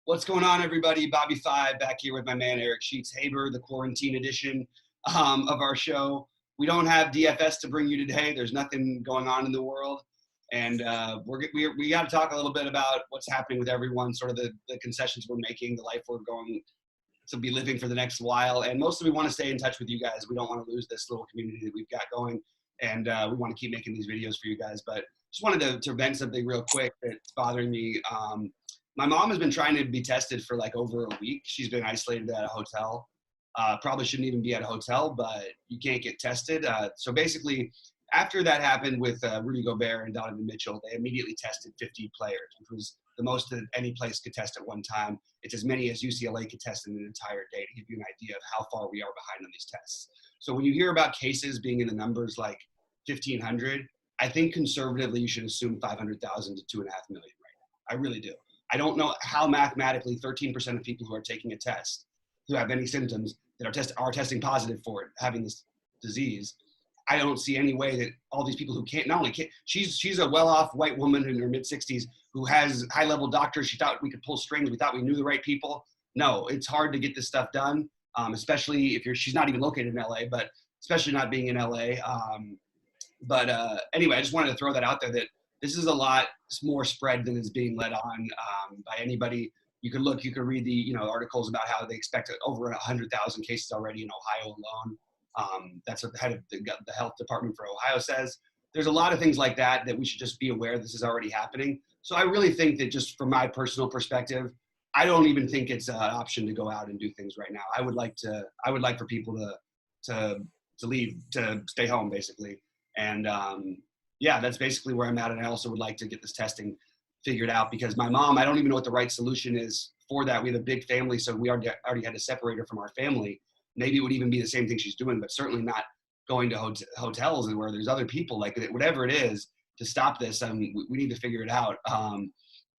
What's going on, everybody? BobbyFi back here with my man Eric Sheets Haber, the quarantine edition of our show. We don't have DFS to bring you today. There's nothing going on in the world, and we got to talk a little bit about what's happening with everyone, sort of the concessions we're making, the life we're going to be living for the next while, and mostly we want to stay in touch with you guys. We don't want to lose this little community that we've got going, and we want to keep making these videos for you guys. But just wanted to vent something real quick that's bothering me. My mom has been trying to be tested for like over a week. She's been isolated at a hotel. Probably shouldn't even be at a hotel, but you can't get tested. So basically, after that happened with Rudy Gobert and Donovan Mitchell, they immediately tested 50 players, which was the most that any place could test at one time. It's as many as UCLA could test in an entire day, to give you an idea of how far we are behind on these tests. So when you hear about cases being in the numbers like 1,500, I think conservatively you should assume 500,000 to 2.5 million right now. I really do. I don't know how mathematically 13% of people who are taking a test who have any symptoms that are testing positive for it, having this disease. I don't see any way that all these people who can't, not only can't, she's a well-off white woman in her mid-60s who has high-level doctors. She thought we could pull strings. We thought we knew the right people. No, it's hard to get this stuff done, especially if she's not even located in LA, but especially not being in LA. Anyway, I just wanted to throw that out there that this is a lot more spread than is being led on by anybody. You could read the articles about how they expect over 100,000 cases already in Ohio alone. That's what the head of the health department for Ohio says. There's a lot of things like that we should just be aware this is already happening. So I really think that, just from my personal perspective, I don't even think it's an option to go out and do things right now. I would like for people to leave, to stay home basically. And yeah, that's basically where I'm at. And I also would like to get this testing figured out, because my mom, I don't even know what the right solution is for that. We have a big family, so we already had to separate her from our family. Maybe it would even be the same thing she's doing, but certainly not going to hotels and where there's other people. Like, whatever it is to stop this, we need to figure it out.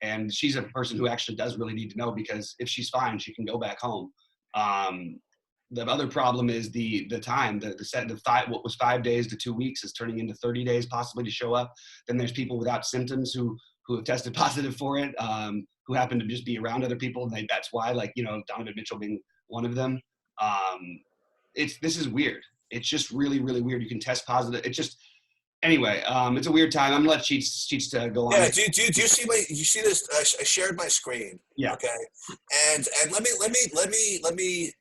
And she's a person who actually does really need to know, because if she's fine, she can go back home. The other problem is the time. What was 5 days to 2 weeks is turning into 30 days possibly to show up. Then there's people without symptoms who have tested positive for it, who happen to just be around other people. And that's why, Donovan Mitchell being one of them. This is weird. It's just really, really weird. You can test positive. Anyway, it's a weird time. I'm gonna let Sheets to go on. Yeah. Do you see this? I shared my screen. Yeah. Okay. And let me.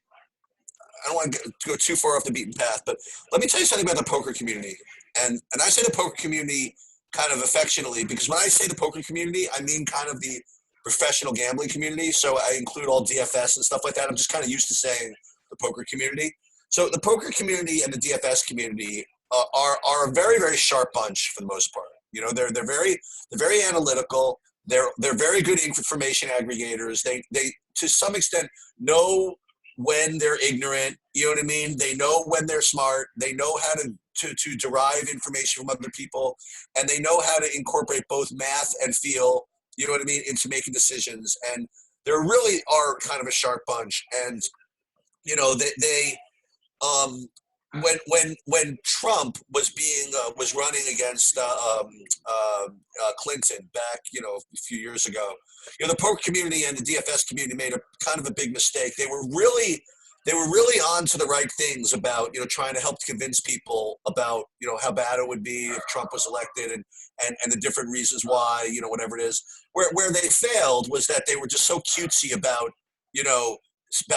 I don't want to go too far off the beaten path, but let me tell you something about the poker community. And I say the poker community kind of affectionately, because when I say the poker community, I mean kind of the professional gambling community. So I include all DFS and stuff like that. I'm just kind of used to saying the poker community. So the poker community and the DFS community are a very, very sharp bunch for the most part. They're very analytical. They're very good information aggregators. They to some extent know when they're ignorant. You know what I mean? They know when they're smart. They know how to derive information from other people, and they know how to incorporate both math and feel, you know what I mean, into making decisions. And they really are kind of a sharp bunch. And when Trump was running against Clinton back a few years ago, the poker community and the DFS community made a kind of a big mistake. They were really on to the right things about trying to help convince people about how bad it would be if Trump was elected, and the different reasons why, whatever it is. Where they failed was that they were just so cutesy about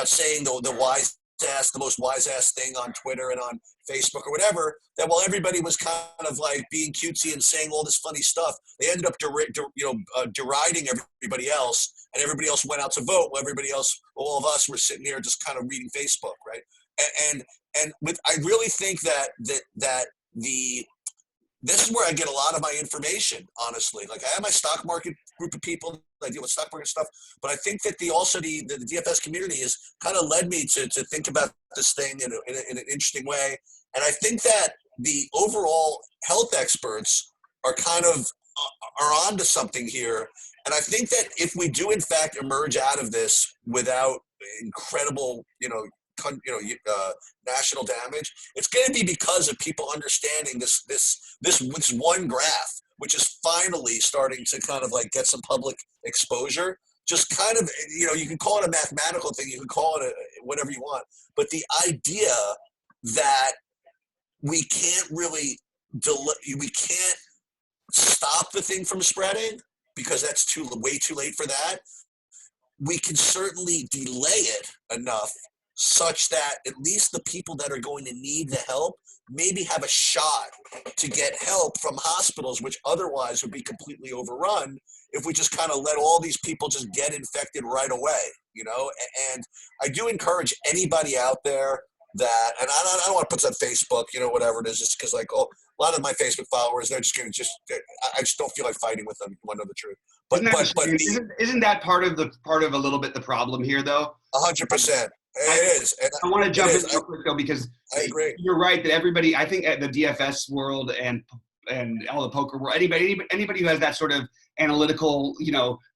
saying the most wise ass thing on Twitter and on Facebook or whatever, that while everybody was kind of like being cutesy and saying all this funny stuff, they ended up deriding everybody else, and everybody else went out to vote while all of us were sitting here just kind of reading Facebook, right? I really think that this is where I get a lot of my information, honestly. Like, I have my stock market group of people that deal with stock market stuff, but I think that the DFS community has kind of led me to think about this thing in an interesting way. And I think that the overall health experts are onto something here. And I think that if we do in fact emerge out of this without incredible, national damage, it's going to be because of people understanding this one graph, which is finally starting to kind of like get some public exposure. just kind of, you can call it a mathematical thing, you can call it whatever you want, but the idea that we can't really we can't stop the thing from spreading because that's way too late for that. We can certainly delay it enough such that at least the people that are going to need the help maybe have a shot to get help from hospitals, which otherwise would be completely overrun if we just kind of let all these people just get infected right away, And I do encourage anybody out there that, and I don't want to put this on Facebook, whatever it is, just because a lot of my Facebook followers, they're just going to I just don't feel like fighting with them, to know the truth. But isn't that part of a little bit the problem here, though? 100%. It is. And I want to jump in real quick, though, because I agree. You're right that everybody, I think at the DFS world and all the poker world, anybody who has that sort of analytical,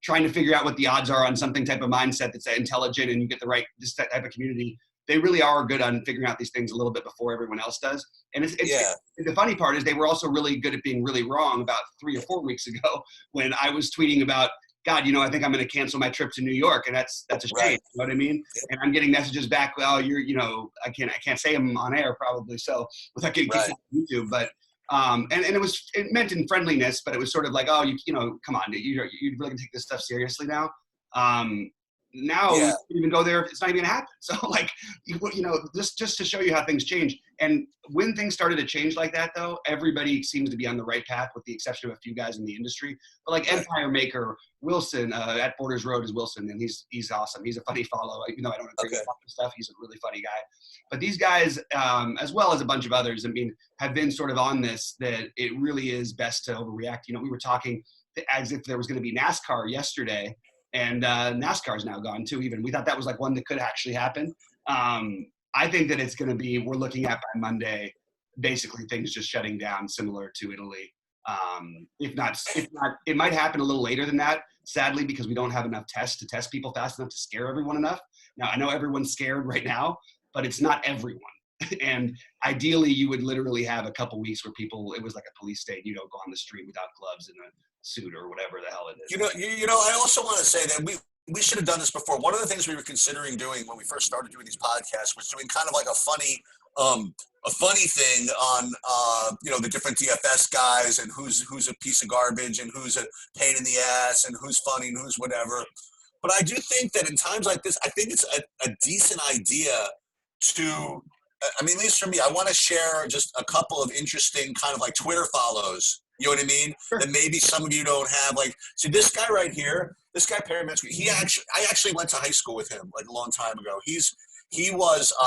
trying to figure out what the odds are on something type of mindset that's intelligent and you get this type of community, they really are good on figuring out these things a little bit before everyone else does. And the funny part is they were also really good at being really wrong about 3 or 4 weeks ago when I was tweeting about, God, I think I'm going to cancel my trip to New York, and that's a shame. Right. You know what I mean? Yeah. And I'm getting messages back. Well, I can't say them on air probably, so without getting kicked off YouTube. But and it meant in friendliness, but it was sort of like, oh, come on, you're really gonna take this stuff seriously now. Now you can't even go there. It's not even gonna happen. So just to show you how things change. And when things started to change like that, though, everybody seems to be on the right path, with the exception of a few guys in the industry. But Empire Maker, Wilson at Borders Road is Wilson, and he's awesome. He's a funny follow, even though I don't agree with stuff. He's a really funny guy. But these guys, as well as a bunch of others, have been sort of on this, that it really is best to overreact. We were talking as if there was going to be NASCAR yesterday. And NASCAR is now gone too. Even we thought that was one that could actually happen. I think that it's going to be, we're looking at by Monday, basically things just shutting down, similar to Italy. If not, it might happen a little later than that, sadly, because we don't have enough tests to test people fast enough to scare everyone enough. Now, I know everyone's scared right now, but it's not everyone. And ideally, you would literally have a couple weeks where it was like a police state. You don't go on the street without gloves and a suit or whatever the hell it is. I also want to say that we should have done this before. One of the things we were considering doing when we first started doing these podcasts was doing kind of like a funny thing on the different DFS guys and who's a piece of garbage and who's a pain in the ass and who's funny and who's whatever. But I do think that in times like this, I think it's a decent idea to, at least for me, I want to share just a couple of interesting kind of Twitter follows. You know what I mean? Sure. That maybe some of you don't have. See, this guy right here, this guy Perry Metzger, I actually went to high school with him a long time ago. He was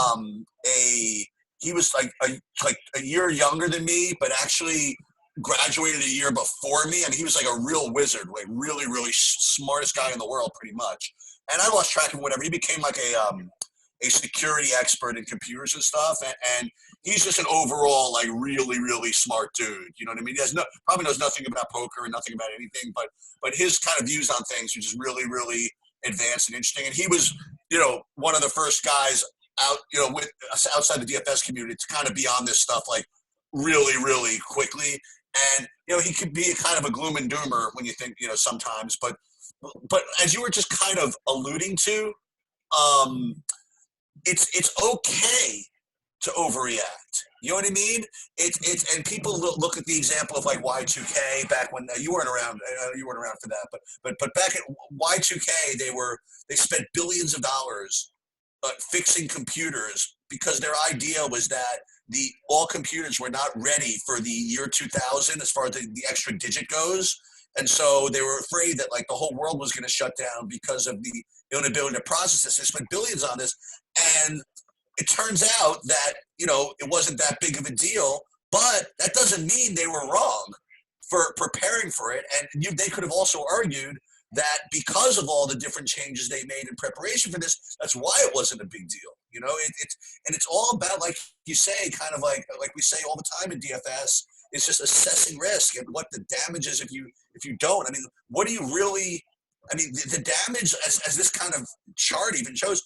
a year younger than me, but actually graduated a year before me. He was a real wizard, really, really smartest guy in the world, pretty much. And I lost track of whatever. He became a security expert in computers and stuff, and he's just an overall really, really smart dude. You know what I mean? He probably knows nothing about poker and nothing about anything, but his kind of views on things are just really, really advanced and interesting. And he was, one of the first guys out, outside the DFS community to kind of be on this stuff really, really quickly. And he could be kind of a gloom and doomer when you think, sometimes. But as you were just kind of alluding to, it's okay to overreact. You know what I mean? And people look at the example of Y2K back when you weren't around. You weren't around for that, but back at Y2K, they spent billions of dollars fixing computers because their idea was that all computers were not ready for the year 2000 as far as the extra digit goes. And so they were afraid that the whole world was going to shut down because of the inability to process this. They spent billions on this. And it turns out that, it wasn't that big of a deal, but that doesn't mean they were wrong for preparing for it. And they could have also argued that because of all the different changes they made in preparation for this, that's why it wasn't a big deal. It's all about, like you say, kind of like we say all the time in DFS, it's just assessing risk and what the damage is if you don't. What do you really? The damage, as this kind of chart even shows,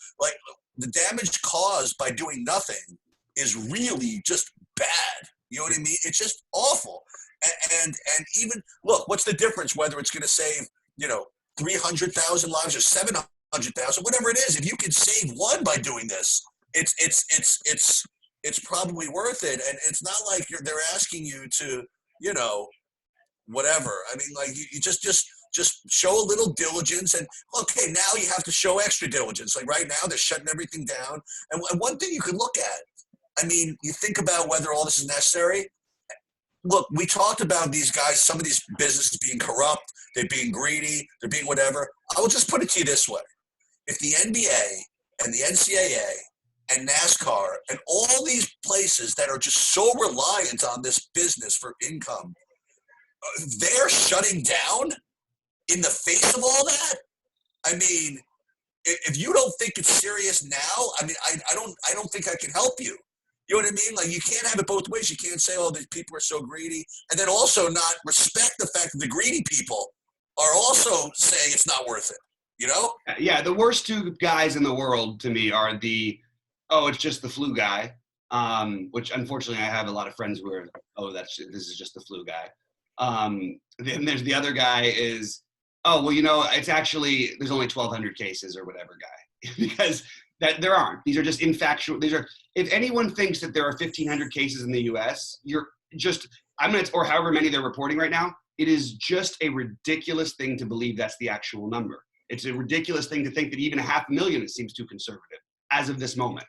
the damage caused by doing nothing is really just bad. You know what I mean? It's just awful. And even look, what's the difference whether it's going to save 300,000 lives or 700,000, whatever it is. If you could save one by doing this, it's probably worth it. And it's not like they're asking you to, you know, whatever. I mean, like you just show a little diligence, and okay, now you have to show extra diligence. Like right now, they're shutting everything down. And one thing you could look at, I mean, you think about whether all this is necessary. Look, we talked about these guys, some of these businesses being corrupt, they're being greedy, they're being whatever. I will just put it to you this way. If the NBA and the NCAA and NASCAR and all these places that are just so reliant on this business for income, they're shutting down in the face of all that. I mean, if you don't think it's serious now, I mean, I don't think I can help you. You know what I mean? Like, you can't have it both ways. You can't say, oh, these people are so greedy, and then also not respect the fact that the greedy people are also saying it's not worth it, you know? Yeah, the worst two guys in the world to me are it's just the flu guy, which unfortunately I have a lot of friends who are, this is just the flu guy. Then there's the other guy is, it's actually, there's only 1,200 cases or whatever guy, because that there aren't. These are just infactual. If anyone thinks that there are 1,500 cases in the U.S., or however many they're reporting right now, it is just a ridiculous thing to believe that's the actual number. It's a ridiculous thing to think that even 500,000 seems too conservative as of this moment.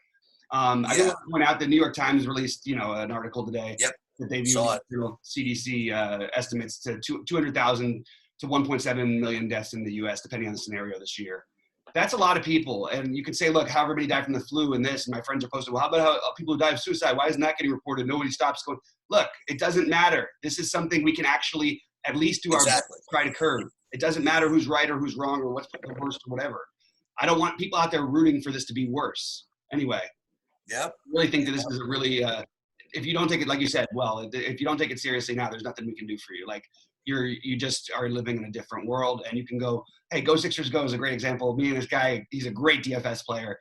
I want to point out the New York Times released, an article today that they've used CDC estimates to 200,000 to 1.7 million deaths in the U.S., depending on the scenario this year. That's a lot of people. And you can say, look, however many died from the flu and this, and my friends are posting, well, how about how people who die of suicide? Why isn't that getting reported? Nobody stops going, look, it doesn't matter. This is something we can actually at least do our best to try to curb. It doesn't matter who's right or who's wrong or what's the worst or whatever. I don't want people out there rooting for this to be worse. Anyway, I really think that this is a really, if you don't take it, like you said, if you don't take it seriously now, there's nothing we can do for you. Like, you just are living in a different world, and you can go, hey, Go Sixers Go is a great example. Me and this guy, he's a great DFS player.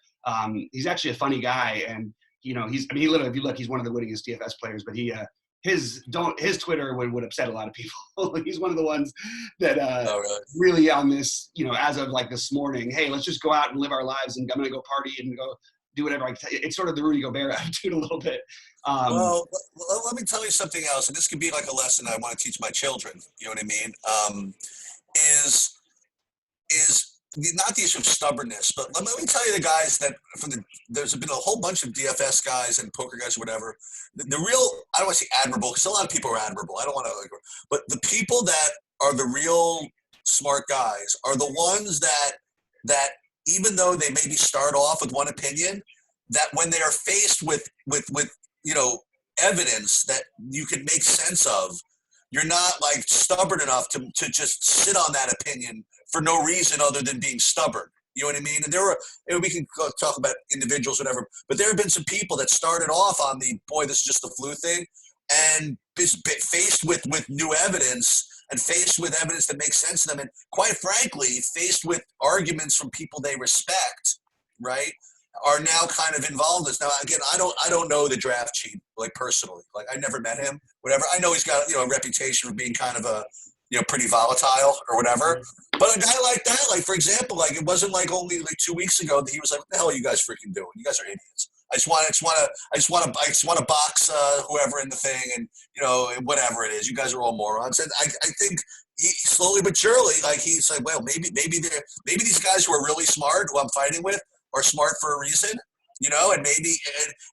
He's actually a funny guy, and if you look, he's one of the winningest DFS players, but his Twitter would upset a lot of people. He's one of the ones that really on this, as of like this morning, hey, let's just go out and live our lives, and I'm gonna go party and go do whatever I can. It's sort of the Rudy Gobert attitude a little bit. Well, let me tell you something else, and this could be like a lesson I want to teach my children. You know what I mean? Is not the issue of stubbornness, but let me tell you the guys that there's been a whole bunch of DFS guys and poker guys or whatever. The real, I don't want to say admirable, because a lot of people are admirable. I don't want to, but the people that are the real smart guys are the ones that even though they maybe start off with one opinion, that when they are faced with evidence that you can make sense of, you're not like stubborn enough to just sit on that opinion for no reason other than being stubborn. You know what I mean? And we can talk about individuals, whatever, but there have been some people that started off on this is just the flu thing, and faced with new evidence and faced with evidence that makes sense to them, and quite frankly, faced with arguments from people they respect, right, are now kind of involved in this. Now, again, I don't know the draft cheat, like, personally. Like, I never met him, whatever. I know he's got, a reputation for being kind of a, pretty volatile or whatever. But a guy like that, like, for example, like, it wasn't like only like 2 weeks ago that he was like, what the hell are you guys freaking doing? You guys are idiots. I just want to box whoever in the thing, and whatever it is. You guys are all morons. And I think he slowly but surely, like, he's like, well, maybe these guys who are really smart, who I'm fighting with, are smart for a reason, and maybe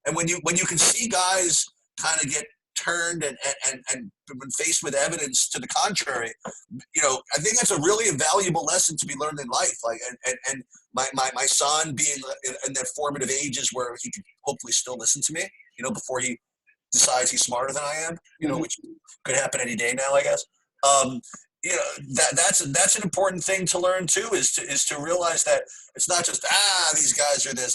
and when you can see guys kind of get turned and when faced with evidence to the contrary, I think that's a really valuable lesson to be learned in life. Like, and my son being in their formative ages where he could hopefully still listen to me, before he decides he's smarter than I am, which could happen any day now, I guess. That's an important thing to learn too, is to realize that it's not just, these guys are this,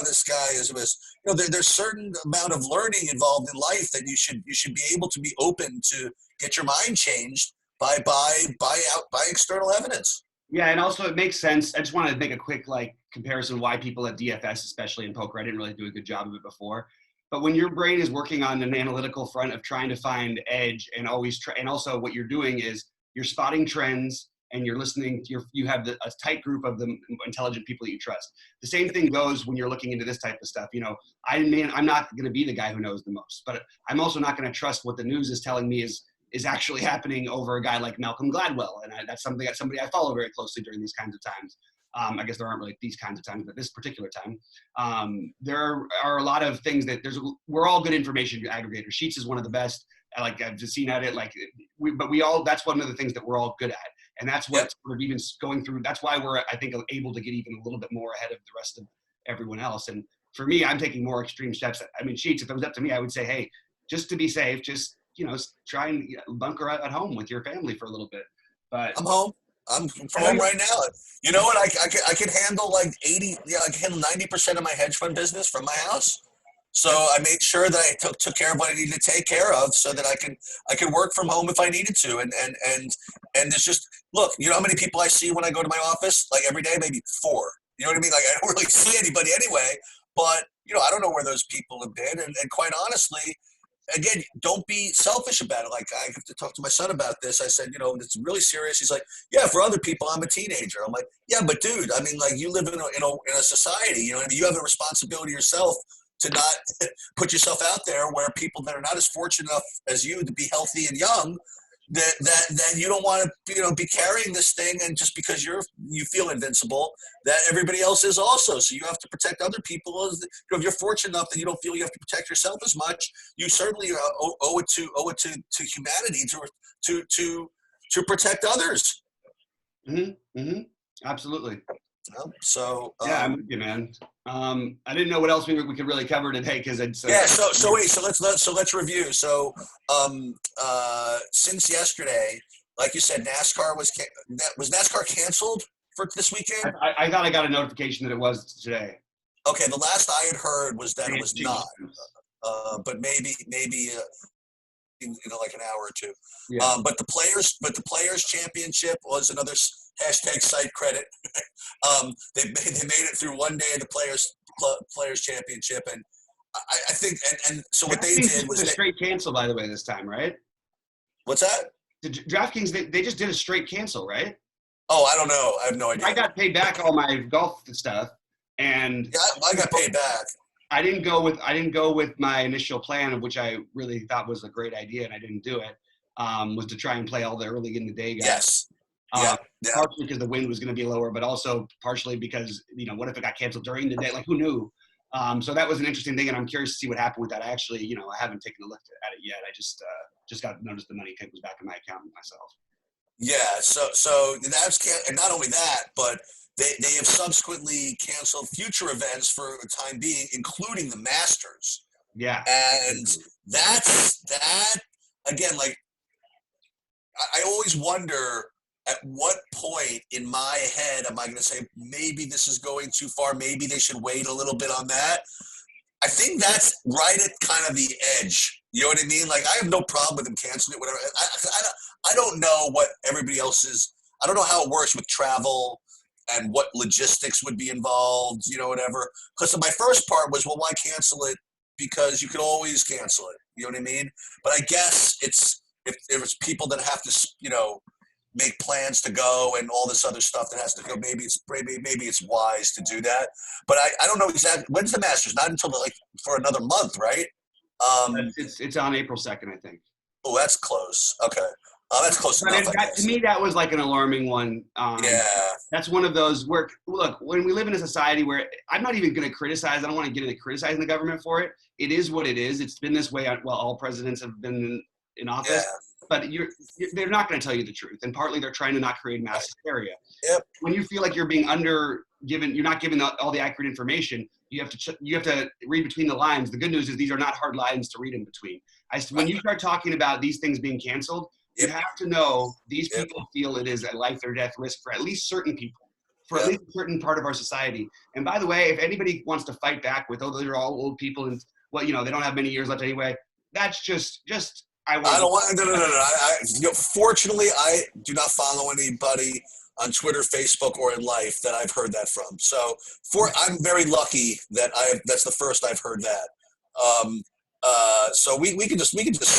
this guy is this. There's certain amount of learning involved in life that you should be able to be open to get your mind changed by external evidence. Yeah, and also it makes sense. I just want to make a quick comparison why people at DFS, especially in poker, I didn't really do a good job of it before. But when your brain is working on an analytical front of trying to find edge, and always and also what you're doing is you're spotting trends and you're listening, you have a tight group of the intelligent people that you trust. The same thing goes when you're looking into this type of stuff. You know, I'm not going to be the guy who knows the most, but I'm also not going to trust what the news is telling me is actually happening over a guy like Malcolm Gladwell. And that's somebody I follow very closely during these kinds of times. I guess there aren't really these kinds of times, but this particular time, there are a lot of things that we're all good information aggregators. Sheets is one of the best. I've just seen at it, that's one of the things that we're all good at. And that's what we're even going through. That's why we're, I think, able to get even a little bit more ahead of the rest of everyone else. And for me, I'm taking more extreme steps. I mean, Sheets, if it was up to me, I would say, hey, just to be safe, just, try and bunker out at home with your family for a little bit. But I'm home. I'm from home right now. You know what? I can handle like 80, I can handle 90% of my hedge fund business from my house. So I made sure that I took care of what I needed to take care of, so that I can work from home if I needed to. And it's just, look, you know how many people I see when I go to my office, like every day, maybe 4. You know what I mean? Like, I don't really see anybody anyway. But I don't know where those people have been. And quite honestly, again, don't be selfish about it. Like, I have to talk to my son about this. I said, it's really serious. He's like, yeah, for other people, I'm a teenager. I'm like, yeah, but dude, I mean, like, you live in a society. You know what I mean? You have a responsibility yourself to not put yourself out there where people that are not as fortunate enough as you to be healthy and young, that you don't want to be carrying this thing, and just because you feel invincible, that everybody else is also. So you have to protect other people. If you're fortunate enough that you don't feel you have to protect yourself as much, you certainly owe it to humanity to protect others. Absolutely. So yeah, I'm with you, man. I didn't know what else we could really cover today, because it's So let's review. So since yesterday, like you said, NASCAR was NASCAR canceled for this weekend? I thought I got a notification that it was today. Okay, the last I had heard was that it was not, but maybe like an hour or two. Yeah. But the players championship was another hashtag site credit. They made it through one day of the players championship, and I think and so what they did was a straight cancel, by the way, this time, right? What's that? The DraftKings, they just did a straight cancel, right? Oh, I don't know. I have no idea. I got paid back all my golf stuff, and yeah, I got paid back. I didn't go with my initial plan, of which I really thought was a great idea, and I didn't do it. Was to try and play all the early in the day guys. Yes. Partially because the wind was going to be lower, but also partially because, what if it got canceled during the day? Like, who knew? So that was an interesting thing, and I'm curious to see what happened with that. I actually, I haven't taken a look at it yet. I just got noticed the money was back in my account myself. Yeah. So that's, and not only that, but they have subsequently canceled future events for the time being, including the Masters. Yeah. And that again, like, I always wonder, at what point in my head am I going to say, maybe this is going too far, maybe they should wait a little bit on that? I think that's right at kind of the edge. You know what I mean? Like, I have no problem with them canceling it, whatever. I don't know what everybody else is. I don't know how it works with travel and what logistics would be involved, whatever. Because my first part was, well, why cancel it? Because you could always cancel it. You know what I mean? But I guess if there's people that have to, make plans to go and all this other stuff that has to go, maybe it's wise to do that. But I don't know exactly when's the Masters. Not until for another month, right? It's on April 2nd, I think. Oh, that's close. Okay. That's close enough. To me, that was like an alarming one. Yeah. That's one of those where, look, when we live in a society where I'm not even going to criticize, I don't want to get into criticizing the government for it. It is what it is. It's been this way while all presidents have been in office. Yeah. But they're not going to tell you the truth. And partly they're trying to not create mass hysteria. Yep. When you feel like you're being you're not given all the accurate information, you have to read between the lines. The good news is these are not hard lines to read in between. When you start talking about these things being canceled, you have to know these people feel it is a life or death risk for at least certain people, for at least a certain part of our society. And by the way, if anybody wants to fight back with, those are all old people and, they don't have many years left anyway, that's just I don't want. No. Fortunately, I do not follow anybody on Twitter, Facebook, or in life that I've heard that from. So I'm very lucky that that's the first I've heard that. So we can just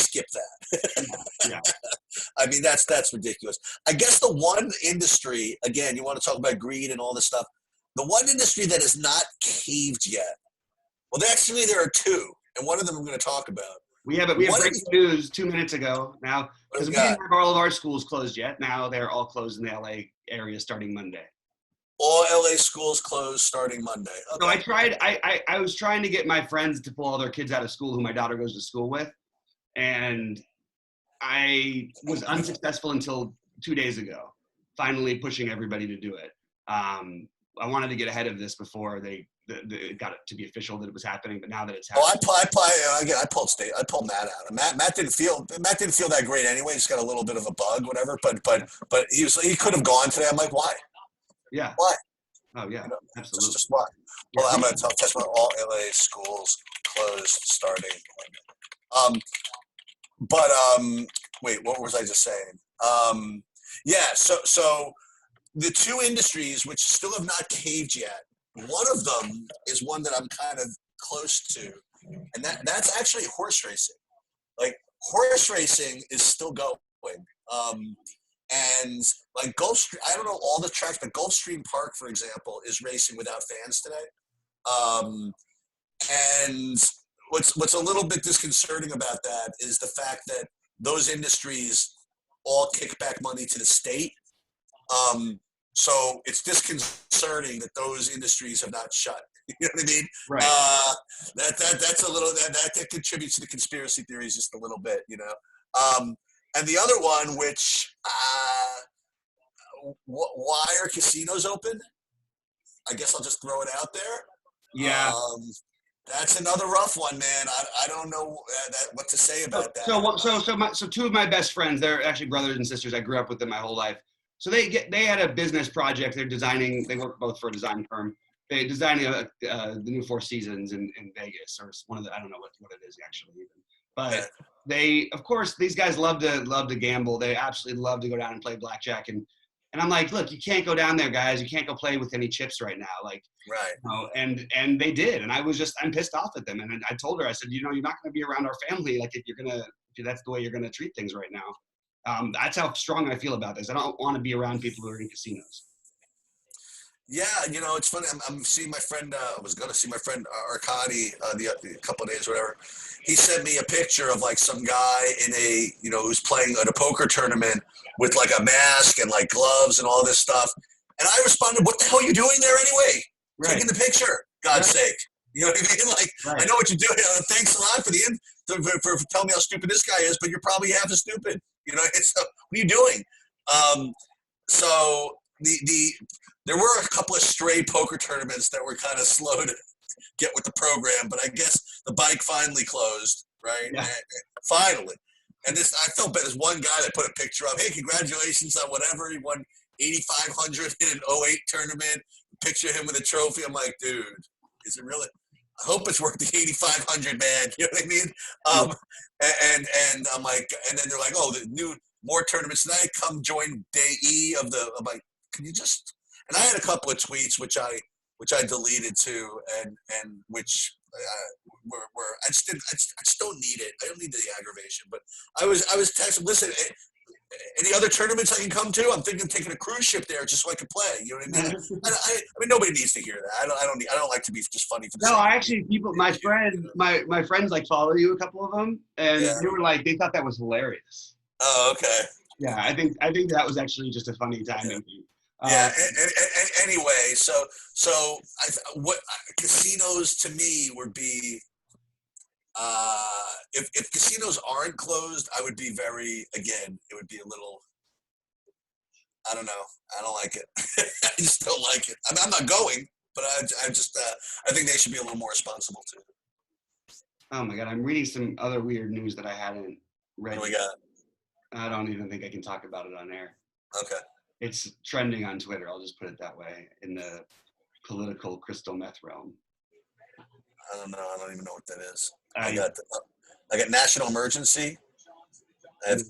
skip that. Yeah. I mean, that's ridiculous. I guess the one industry, again, you want to talk about greed and all this stuff. The one industry that has not caved yet. Well, actually, there are two, and one of them I'm going to talk about. We have breaking news 2 minutes ago now, because we didn't have all of our schools closed yet. Now they're all closed in the LA area starting Monday. All LA schools closed starting Monday. Okay. So I was trying to get my friends to pull all their kids out of school who my daughter goes to school with, and I was unsuccessful until 2 days ago, finally pushing everybody to do it. I wanted to get ahead of this before it got it to be official that it was happening, but now that it's happening. I pulled Matt out. Matt didn't feel that great anyway. He's got a little bit of a bug, whatever. But he could have gone today. I'm like, why? Yeah. Why? Oh yeah, absolutely. Just why? Well, I'm going to test about all LA schools closed starting Monday. Wait, what was I just saying? Yeah. So the two industries which still have not caved yet. One of them is one that I'm kind of close to, and that's actually horse racing. Like horse racing is still going, and like Gulfstream. I don't know all the tracks, but Gulfstream Park, for example, is racing without fans today. And what's a little bit disconcerting about that is the fact that those industries all kick back money to the state. So it's disconcerting that those industries have not shut. You know what I mean? Right. That's a little that contributes to the conspiracy theories just a little bit, you know. And the other one, which why are casinos open? I guess I'll just throw it out there. Yeah. That's another rough one, man. I don't know what to say about that. So two of my best friends, they're actually brothers and sisters. I grew up with them my whole life. So they had a business project. They work both for a design firm. They designed the new Four Seasons in Vegas, or one of the, I don't know what it is actually even. But they, of course, these guys love to gamble. They absolutely love to go down and play blackjack. And I'm like, look, you can't go down there, guys. You can't go play with any chips right now. Like, right. You know, and they did. And I'm pissed off at them. And I told her, I said, you know, you're not going to be around our family. Like if that's the way you're going to treat things right now. That's how strong I feel about this. I don't want to be around people who are in casinos. Yeah, you know, it's funny. I'm seeing my friend. I was going to see my friend Arkady the couple of days, whatever. He sent me a picture of like some guy who's playing at a poker tournament with like a mask and like gloves and all this stuff. And I responded, "What the hell are you doing there anyway? Right. Taking the picture, God's sake." You know what I mean? Like, right. I know what you're doing. Thanks a lot for telling me how stupid this guy is, but you're probably half as stupid. You know, what are you doing? So there were a couple of stray poker tournaments that were kind of slow to get with the program, but I guess the bike finally closed, right? Yeah. Finally. And I felt bad. There's one guy that put a picture up. Hey, congratulations on whatever. He won 8,500 in an '08 tournament. Picture him with a trophy. I'm like, dude, is it really? I hope it's worth the 8,500, man. You know what I mean? And I'm like, and then they're like, oh, more tournaments tonight. Come join day E of the. I'm like, can you just? And I had a couple of tweets which I deleted too, and which were I just don't need it. I don't need the aggravation. But I was texting. Listen, any other tournaments I can come to? I'm thinking of taking a cruise ship there just so I can play. You know what I mean? I mean, nobody needs to hear that. I don't like to be just funny for the No, actually, my friends like follow you, a couple of them, and they were like, they thought that was hilarious. Oh, okay. Yeah, I think that was actually just a funny timing. Anyway, so what casinos to me would be, if casinos aren't closed, I would be it would be a little, I don't know. I don't like it. I just don't like it. I'm not going, but I think they should be a little more responsible too. Oh my God, I'm reading some other weird news that I hadn't read. What do we got? I don't even think I can talk about it on air. Okay. It's trending on Twitter. I'll just put it that way, in the political crystal meth realm. I don't know. I don't even know what that is. I got national emergency. I have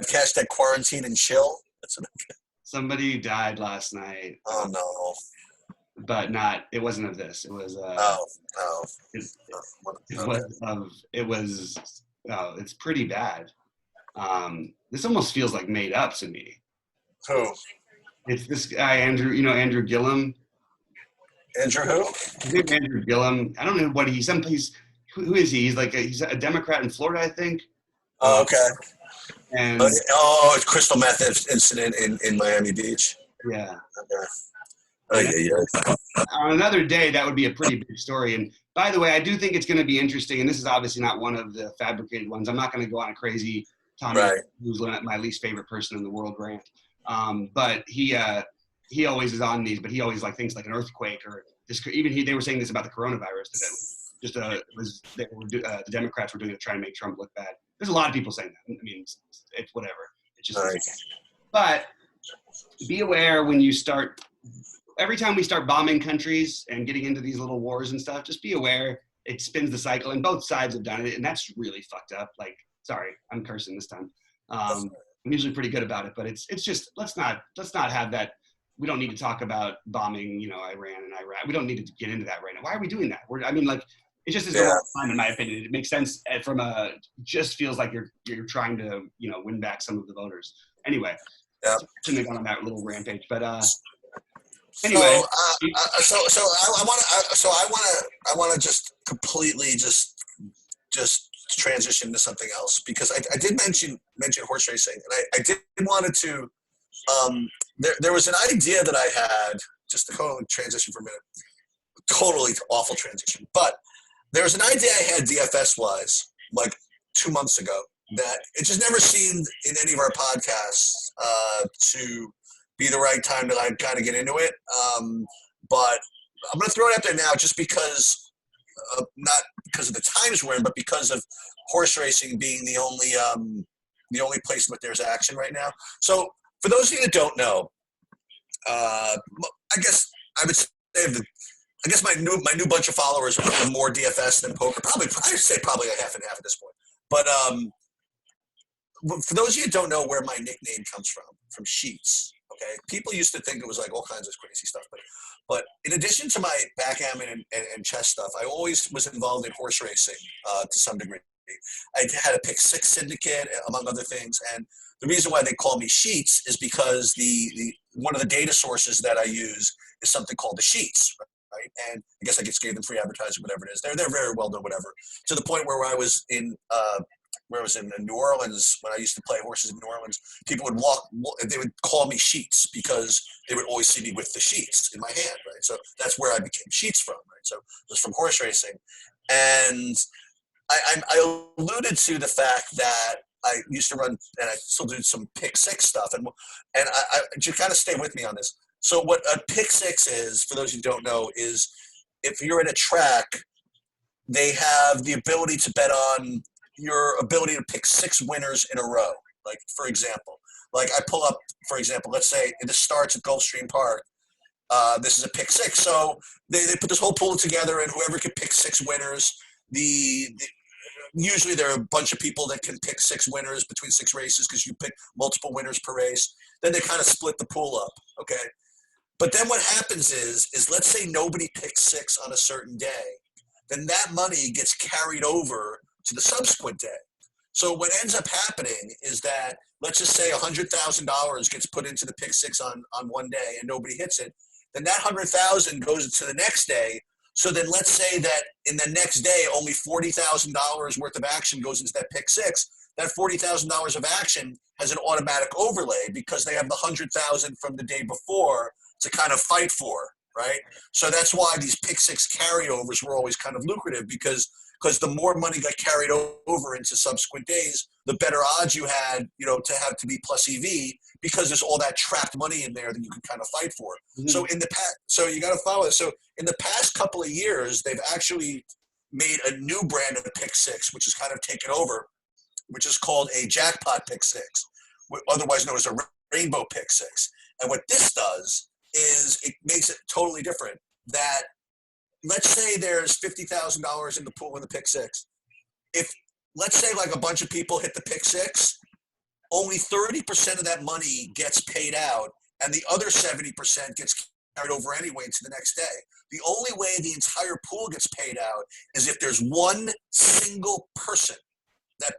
hashtag quarantine and chill. That's what I got. Somebody died last night. Oh no. but not. It wasn't of this. It was. Oh, oh. It, it Okay. was of. It was. Oh, it's pretty bad. This almost feels like made up to me. Who? It's this guy Andrew. You know Andrew Gillum. Andrew who? His name's Andrew Gillum. I don't know what he's. Who is he? He's like he's a Democrat in Florida, I think. Oh, okay. And it's crystal meth incident in Miami Beach. yeah. Okay. Oh, yeah. On another day, that would be a pretty big story. And by the way, I do think it's going to be interesting. And this is obviously not one of the fabricated ones. I'm not going to go on a crazy Tommy, who's my least favorite person in the world rant. But he always is on these. But he always like things like an earthquake or this. Even they were saying this about the coronavirus today. The Democrats were doing it to try and make Trump look bad. There's a lot of people saying that. I mean, it's whatever. It's just. Nice. But be aware when you start. Every time we start bombing countries and getting into these little wars and stuff, just be aware it spins the cycle, and both sides have done it, and that's really fucked up. Like, sorry, I'm cursing this time. I'm usually pretty good about it, but it's just let's not have that. We don't need to talk about bombing, Iran and Iraq. We don't need to get into that right now. Why are we doing that? It just is the wrong time, in my opinion. It makes sense just feels like you're trying to win back some of the voters. Anyway, shouldn't have gone on that little rampage, but. Anyway, so I want to just completely just transition to something else because I did mention horse racing, and I did wanted to. There was an idea that I had, just to totally transition for a minute, totally awful transition, but there was an idea I had DFS wise like 2 months ago that it just never seemed in any of our podcasts to be the right time to like kind of get into it. But I'm going to throw it out there now just because, not because of the times we're in, but because of horse racing being the only place that there's action right now. So for those of you that don't know, I guess I would say my new bunch of followers are more DFS than poker. I'd say probably a half and half at this point. But for those of you that don't know where my nickname comes from Sheets. Okay, people used to think it was like all kinds of crazy stuff, but in addition to my backgammon and chess stuff, I always was involved in horse racing to some degree. I had a pick six syndicate, among other things, and the reason why they call me Sheets is because the one of the data sources that I use is something called the Sheets, right? And I guess I just gave them free advertising, whatever it is. They're very well done, whatever. To the point where I was in New Orleans, when I used to play horses in New Orleans, people would they would call me Sheets because they would always see me with the sheets in my hand, right? So that's where I became Sheets from, right? So it was from horse racing. And I alluded to the fact that I used to run, and I still do some pick six stuff, and I just kind of stay with me on this. So what a pick six is, for those who don't know, is if you're at a track, they have the ability to bet on your ability to pick six winners in a row. Like, for example, I pull up, for example, let's say it starts at Gulfstream Park. This is a pick six. So they put this whole pool together, and whoever can pick six winners, usually there are a bunch of people that can pick six winners between six races because you pick multiple winners per race. Then they kind of split the pool up, okay? But then what happens is let's say nobody picks six on a certain day. Then that money gets carried over to the subsequent day. So what ends up happening is that, let's just say $100,000 gets put into the pick six on one day and nobody hits it. Then that $100,000 goes to the next day. So then let's say that in the next day, only $40,000 worth of action goes into that pick six. That $40,000 of action has an automatic overlay because they have the $100,000 from the day before to kind of fight for, right? So that's why these pick six carryovers were always kind of lucrative because the more money got carried over into subsequent days, the better odds you had, to be plus EV because there's all that trapped money in there that you can kind of fight for. Mm-hmm. So so you got to follow it. So in the past couple of years, they've actually made a new brand of pick six, which is kind of taken over, which is called a jackpot pick six, otherwise known as a rainbow pick six. And what this does is it makes it totally different. That let's say there's $50,000 in the pool in the pick six. If let's say like a bunch of people hit the pick six, only 30% of that money gets paid out, and the other 70% gets carried over anyway into the next day. The only way the entire pool gets paid out is if there's one single person that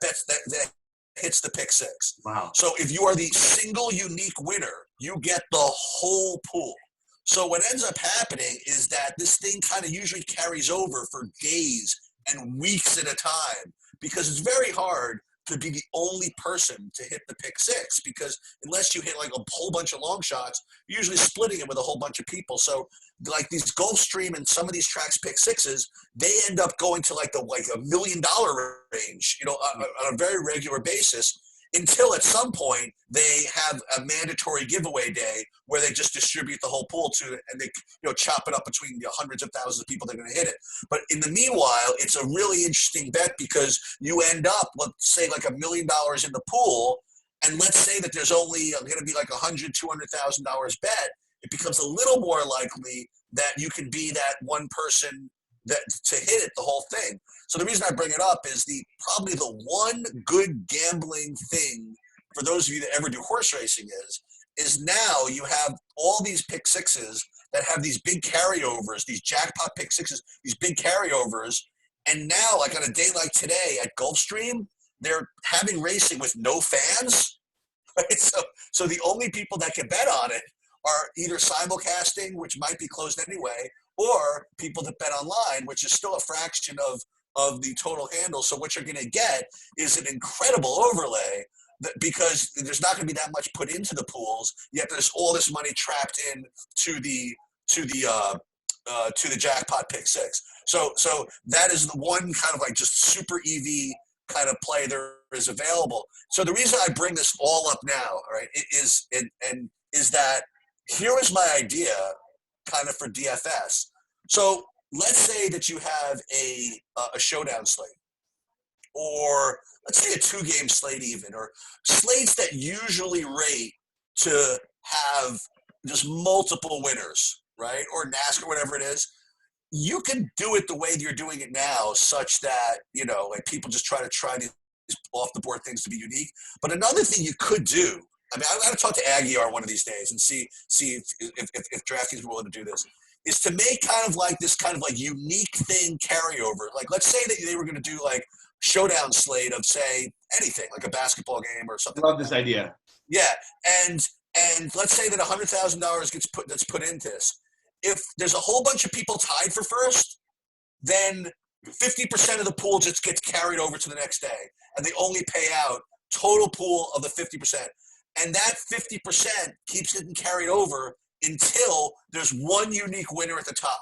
hits the pick six. Wow. So if you are the single unique winner, you get the whole pool. So what ends up happening is that this thing kind of usually carries over for days and weeks at a time, because it's very hard to be the only person to hit the pick six, because unless you hit like a whole bunch of long shots, you're usually splitting it with a whole bunch of people. So like these Gulfstream and some of these tracks pick sixes, they end up going to like $1 million range, on a very regular basis, until at some point they have a mandatory giveaway day where they just distribute the whole pool to, and they chop it up between the hundreds of thousands of people that are going to hit it. But in the meanwhile, it's a really interesting bet, because you end up, let's say, like $1 million in the pool, and let's say that there's only going to be like $100,000, $200,000 bet. It becomes a little more likely that you can be that one person that to hit it the whole thing. So the reason I bring it up is probably the one good gambling thing for those of you that ever do horse racing is now you have all these pick sixes that have these big carryovers, these jackpot pick sixes, these big carryovers. And now, like on a day like today at Gulfstream, they're having racing with no fans. Right? So the only people that can bet on it are either simulcasting, which might be closed anyway, or people that bet online, which is still a fraction of the total handle. So what you're going to get is an incredible overlay, because there's not going to be that much put into the pools, yet there's all this money trapped in to the jackpot pick six. So that is the one kind of like just super EV kind of play there is available. So the reason I bring this all up now, right, is that here is my idea kind of for DFS. So let's say that you have a showdown slate, or let's say a 2-game slate even, or slates that usually rate to have just multiple winners, right? Or NASCAR, whatever it is. You can do it the way you're doing it now, such that, like people just try these off the board things to be unique. But another thing you could do, I mean, I'm going to talk to Aguiar one of these days and see if DraftKings is willing to do this, is to make kind of like this kind of like unique thing carryover. Like, let's say that they were going to do like showdown slate of, say, anything, like a basketball game or something. Love this idea. Yeah, and let's say that $100,000 that's put into this. If there's a whole bunch of people tied for first, then 50% of the pool just gets carried over to the next day, and they only pay out total pool of the 50%. And that 50% keeps getting carried over until there's one unique winner at the top.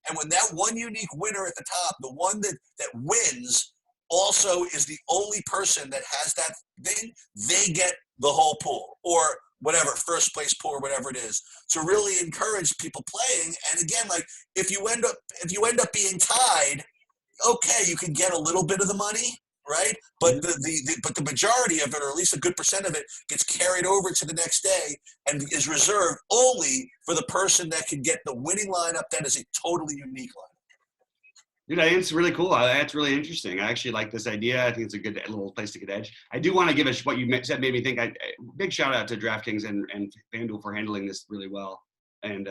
And when that one unique winner at the top, the one that wins, also is the only person that has that thing, they get the whole pool, or whatever, first place pool, or whatever it is, to really encourage people playing. And again, like if you end up being tied, okay, you can get a little bit of the money, right? But the majority of it, or at least a good percent of it, gets carried over to the next day and is reserved only for the person that can get the winning lineup that is a totally unique lineup. Dude, I think it's really cool. That's really interesting. I actually like this idea. I think it's a good little place to get edge. I do want to give what you said made me think. Big shout out to DraftKings and FanDuel for handling this really well, and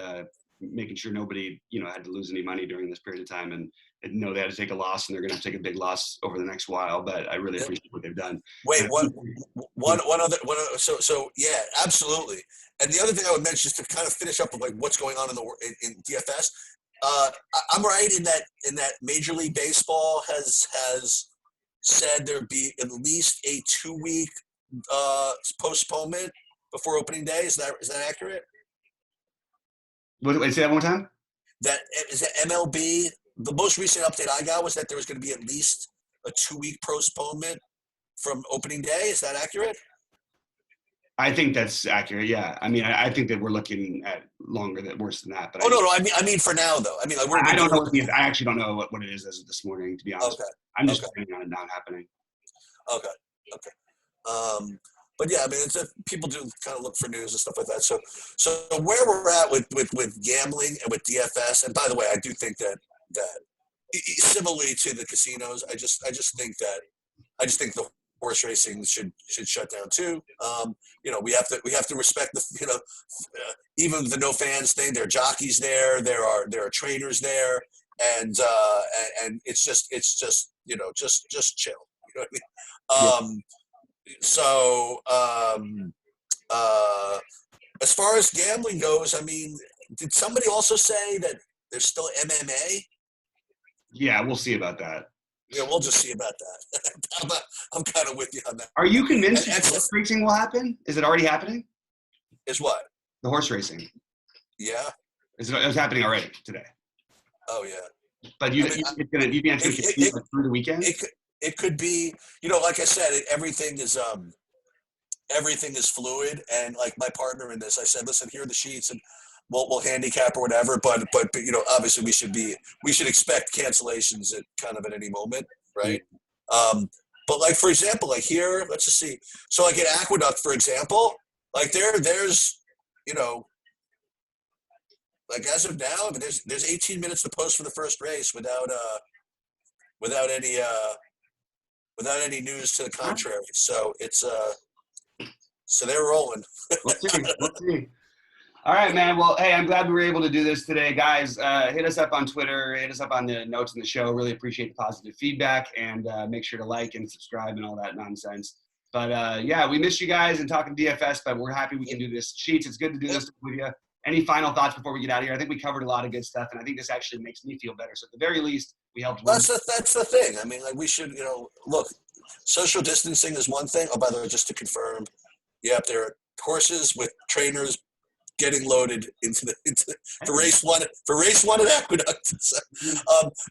making sure nobody had to lose any money during this period of time, and know they had to take a loss, and they're going to have to take a big loss over the next while. But I really appreciate what they've done. Wait, one other. So yeah, absolutely. And the other thing I would mention is to kind of finish up with like what's going on in DFS. I'm right in that Major League Baseball has said there'd be at least a 2-week postponement before opening day. Is that accurate? Wait, say that one more time. That is that MLB. The most recent update I got was that there was going to be at least a 2-week postponement from opening day. Is that accurate? I think that's accurate. Yeah. I mean, I think that we're looking at worse than that. But no. I mean for now though. I mean, like I don't know. I actually don't know what it is as of this morning, to be honest. Okay. I'm just planning on it not happening. Okay. But yeah, I mean, people do kind of look for news and stuff like that. So where we're at with gambling and with DFS, and by the way, I do think that similarly to the casinos, I just think the horse racing should shut down too. We have to respect the even the no fans thing. There are jockeys there. There are trainers there, and it's just just chill. You know what I mean? So as far as gambling goes, I mean, did somebody also say that there's still MMA? Yeah, we'll see about that. Yeah, we'll just see about that. I'm kind of with you on that. Are you convinced horse racing will happen? Is it already happening? Is what? The horse racing. Yeah. It was happening already today. Oh yeah. But you think it's going to continue through the weekend? It could be, like I said, everything is fluid. And like my partner in this, I said, listen, here are the sheets, and we'll handicap or whatever. But obviously we should expect cancellations at any moment, right? But like for example, like here, let's just see. So like at Aqueduct, for example, like there's like as of now, there's 18 minutes to post for the first race without any news to the contrary. So it's so they're rolling. We'll see. All right, man. Well, hey, I'm glad we were able to do this today, guys. Hit us up on Twitter. Hit us up on the notes in the show. Really appreciate the positive feedback, and make sure to like and subscribe and all that nonsense. But yeah, we missed you guys and talking DFS, but we're happy we can do this. Sheets, it's good to do this with you. Any final thoughts before we get out of here? I think we covered a lot of good stuff, and I think this actually makes me feel better. So at the very least, we helped. Well, that's the thing. I mean, like we should, look, social distancing is one thing. Oh, by the way, just to confirm, there are horses with trainers getting loaded into for race one at Aqueduct. So,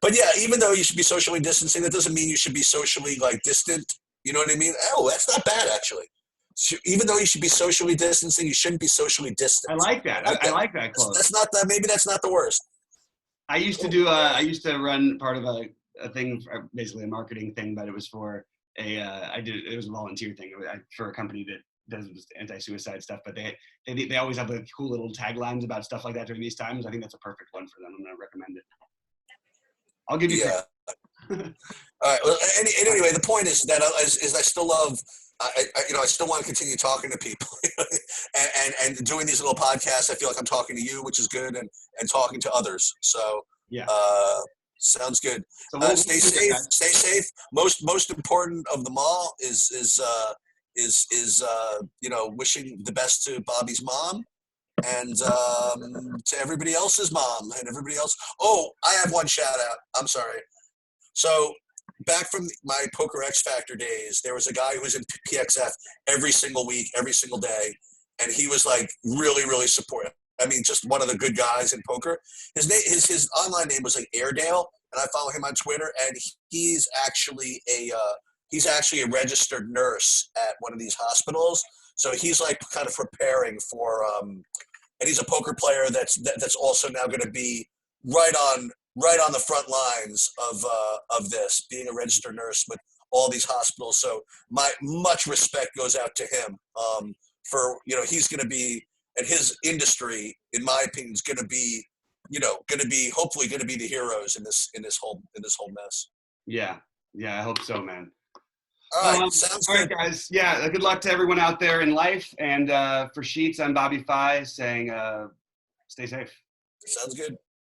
but yeah, even though you should be socially distancing, that doesn't mean you should be socially distant. You know what I mean? Oh, that's not bad actually. Even though you should be socially distancing, you shouldn't be socially distant. I like that. I like that quote. That's not that. Maybe that's not the worst. I used to run part of a thing, basically a marketing thing, but it was for it was a volunteer thing for a company that does anti-suicide stuff. But they always have cool little taglines about stuff like that during these times. I think that's a perfect one for them. I'm going to recommend it. I'll give you. Yeah. All right. Well, anyway, the point is that I still love. I still want to continue talking to people and doing these little podcasts. I feel like I'm talking to you, which is good, and talking to others. So yeah, sounds good. So stay safe. Stay safe. Most important of them all is wishing the best to Bobby's mom and to everybody else's mom and everybody else. Oh, I have one shout out. I'm sorry. So back from my Poker X Factor days, there was a guy who was in PXF every single week, every single day, and he was like really, really supportive. I mean, just one of the good guys in poker. His online name was like Airedale, and I follow him on Twitter. And he's actually a registered nurse at one of these hospitals. So he's like kind of preparing for, and he's a poker player that's also now going to be right on the front lines of this, being a registered nurse with all these hospitals. So my much respect goes out to him for he's going to be, and his industry, in my opinion, is going to be hopefully going to be the heroes in this whole mess. Yeah, I hope so, man. All right, sounds good. All right, guys. Yeah, good luck to everyone out there in life. And for Sheets, I'm BobbyFi saying, stay safe. Sounds good.